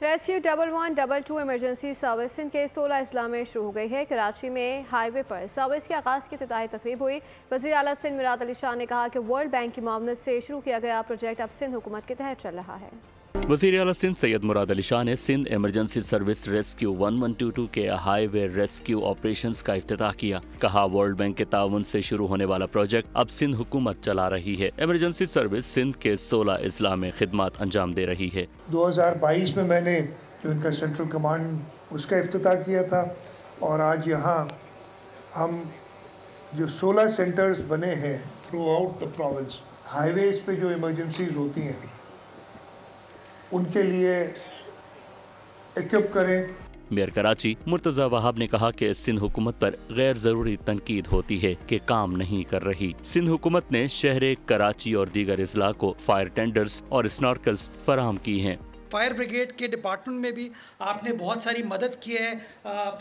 Rescue 1112 emergency service Sindh के 16 अजला में शुरू हो गई है। कराची में हाईवे पर सर्विस के आगाज़ की इफ्तिताही तकरीब हुई। वज़ीर आला सिंध मुराद अली शाह ने कहा कि वर्ल्ड बैंक की मामलत से शुरू किया गया प्रोजेक्ट अब सिंध हुकूमत के तहत चल रहा है। वज़ीर आला सिंध सैयद मुराद अली शाह ने सिंध इमरजेंसी सर्विस रेस्क्यू 1122 के हाईवे रेस्क्यू ऑपरेशंस का इफ्तिताह किया। कहा वर्ल्ड बैंक के ताउन से शुरू होने वाला प्रोजेक्ट अब सिंध हुकूमत चला रही है। इमरजेंसी सर्विस सिंध के 16 अजला में खिदमत अंजाम दे रही है। 2022 में मैंने जो इनका सेंट्रल कमांड उसका इफ्तिताह किया था और आज यहाँ हम जो 16 सेंटर्स बने हैं through out the province, highways पे जो इमरजेंसीज होती हैं उनके लिए इक्विप करें। मेयर कराची मुर्तज़ा वहाब ने कहा कि सिंध हुकूमत पर गैर जरूरी तनकीद होती है कि काम नहीं कर रही। सिंध हुकूमत ने शहर कराची और दीगर अजला को फायर टेंडर्स और स्नॉर्कल्स फराहम की हैं। फायर ब्रिगेड के डिपार्टमेंट में भी आपने बहुत सारी मदद की है।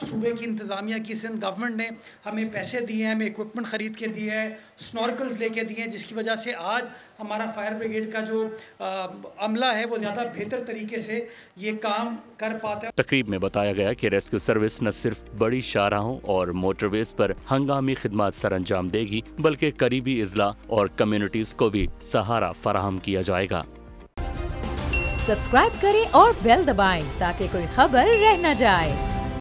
सूबे की इंतज़ामिया की सिंध गवर्नमेंट ने हमें पैसे दिए हैं, हमें इक्विपमेंट ख़रीद के दिए हैं, स्नॉर्कल्स लेके दिए हैं, जिसकी वजह से आज हमारा फायर ब्रिगेड का जो अमला है वो ज़्यादा बेहतर तरीके से ये काम कर पाता है। तकरीब में बताया गया कि रेस्क्यू सर्विस न सिर्फ बड़ी शाहराहों और मोटरवेज पर हंगामी खिदमत सर अंजाम देगी बल्कि करीबी अजला और कम्युनिटीज़ को भी सहारा फराहम किया जाएगा। सब्सक्राइब करें और बेल दबाएं ताकि कोई खबर रह न जाए।